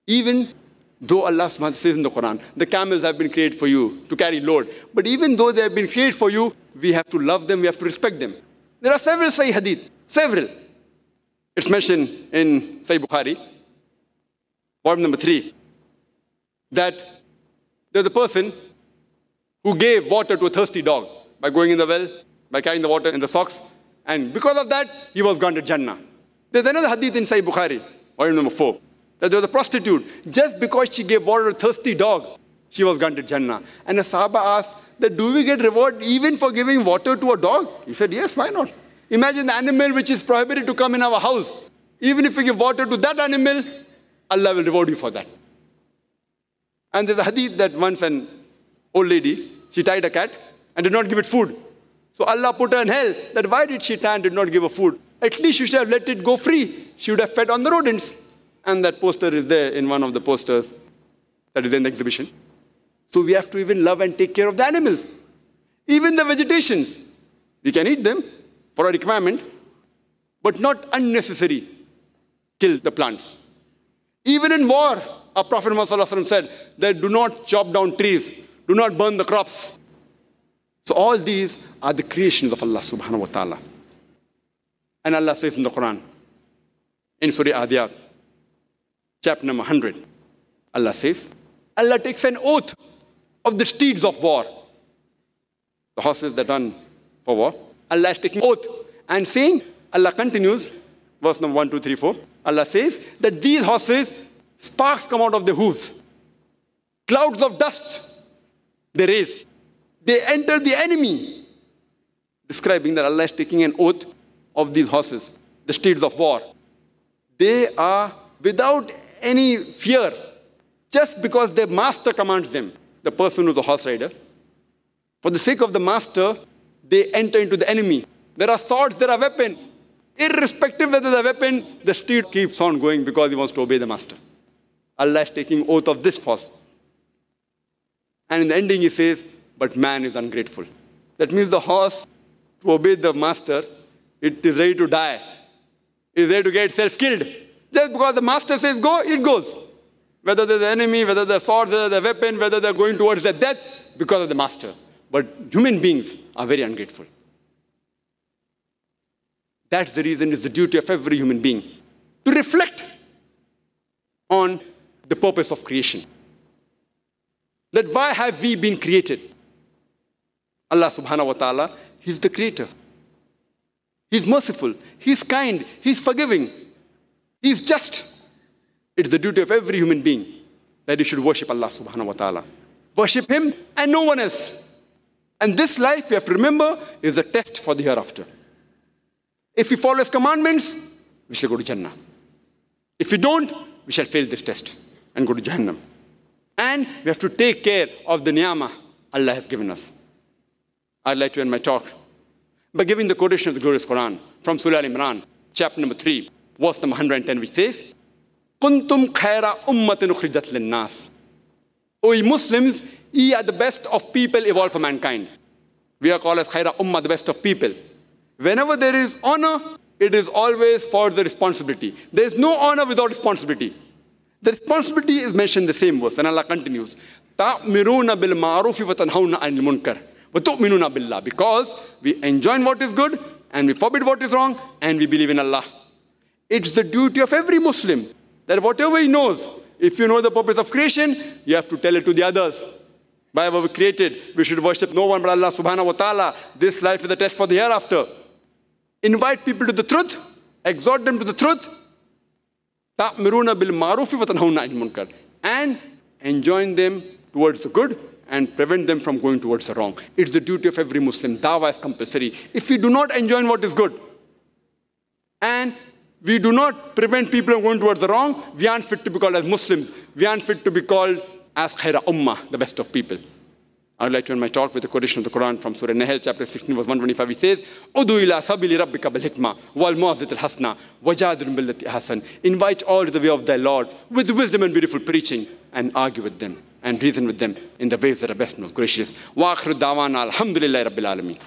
Even though Allah subhanahu wa ta'ala says in the Quran, the camels have been created for you to carry load. But even though they have been created for you, we have to love them, we have to respect them. There are several Sahih Hadith, several. It's mentioned in Sahih Bukhari, volume number 3, that there's a person who gave water to a thirsty dog by going in the well, by carrying the water in the socks, and because of that, he was granted Jannah. There's another hadith in Sahih Bukhari, volume number 4, that there was a prostitute, just because she gave water to a thirsty dog, she was granted Jannah. And the Sahaba asked, that do we get reward even for giving water to a dog? He said, yes, why not? Imagine the animal which is prohibited to come in our house. Even if we give water to that animal, Allah will reward you for that. And there's a hadith that once an old lady, she tied a cat and did not give it food. So Allah put her in hell, that why did she tie and did not give her food? At least you should have let it go free. She would have fed on the rodents. And that poster is there in one of the posters that is in the exhibition. So we have to even love and take care of the animals. Even the vegetations. We can eat them for a requirement, but not unnecessary. Kill the plants. Even in war, our Prophet Muhammad said that do not chop down trees, do not burn the crops. So all these are the creations of Allah subhanahu wa ta'ala. And Allah says in the Quran, in Surah Adiyat, chapter number 100, Allah says, Allah takes an oath of the steeds of war. The horses that run for war. Allah is taking oath and saying, Allah continues, verse number 1, 2, 3, 4. Allah says that these horses, sparks come out of their hooves. Clouds of dust they raise. They enter the enemy. Describing that Allah is taking an oath of these horses, the steeds of war. They are without any fear, just because their master commands them, the person who's a horse rider. For the sake of the master, they enter into the enemy. There are swords, there are weapons. Irrespective whether the weapons, the steed keeps on going because he wants to obey the master. Allah is taking oath of this horse. And in the ending he says, but man is ungrateful. That means the horse, to obey the master, it is ready to die. It is ready to get itself killed. Just because the master says go, it goes. Whether there's an enemy, whether there's sword, whether there's a weapon, whether they're going towards their death, because of the master. But human beings are very ungrateful. That's the reason it's the duty of every human being to reflect on the purpose of creation. That why have we been created? Allah subhanahu wa ta'ala, He's the creator. He's merciful. He's kind. He's forgiving. He's just. It's the duty of every human being that he should worship Allah subhanahu wa ta'ala. Worship Him and no one else. And this life, you have to remember, is a test for the hereafter. If we follow His commandments, we shall go to Jannah. If we don't, we shall fail this test and go to Jahannam. And we have to take care of the ni'mah Allah has given us. I'd like to end my talk by giving the quotation of the glorious Quran from Surah Al-Imran, chapter number 3, verse number 110, which says, Kuntum khaira ummatin ukhrijat lin-nas. O ye Muslims, ye are the best of people evolved for mankind. We are called as khaira ummah, the best of people. Whenever there is honor, it is always for the responsibility. There is no honor without responsibility. The responsibility is mentioned in the same verse, and Allah continues, Ta'miruna bil ma'rufi wa tanhauna 'anil munkar wa tu'minuna billah. Because we enjoin what is good, and we forbid what is wrong, and we believe in Allah. It's the duty of every Muslim that whatever he knows, if you know the purpose of creation, you have to tell it to the others. By what we created, we should worship no one but Allah subhanahu wa ta'ala. This life is a test for the hereafter. Invite people to the truth, exhort them to the truth, ta'miruna bil ma'rufi wa tanhauna 'anil munkar, and enjoin them towards the good and prevent them from going towards the wrong. It's the duty of every Muslim. Dawah is compulsory. If we do not enjoin what is good, and we do not prevent people from going towards the wrong, we aren't fit to be called as Muslims. We aren't fit to be called as khaira ummah, the best of people. I would like to end my talk with a quotation of the Quran from Surah Nahl, chapter 16, verse 125. It says, Udu ila sabili rabbika bil hikmah wal mawzat al hasna wajadil billati ahsan. Invite all to the way of thy Lord with wisdom and beautiful preaching, and argue with them and reason with them in the ways that are best and most gracious. Wa akhiru da'wana alhamdulillahi rabbil alameen.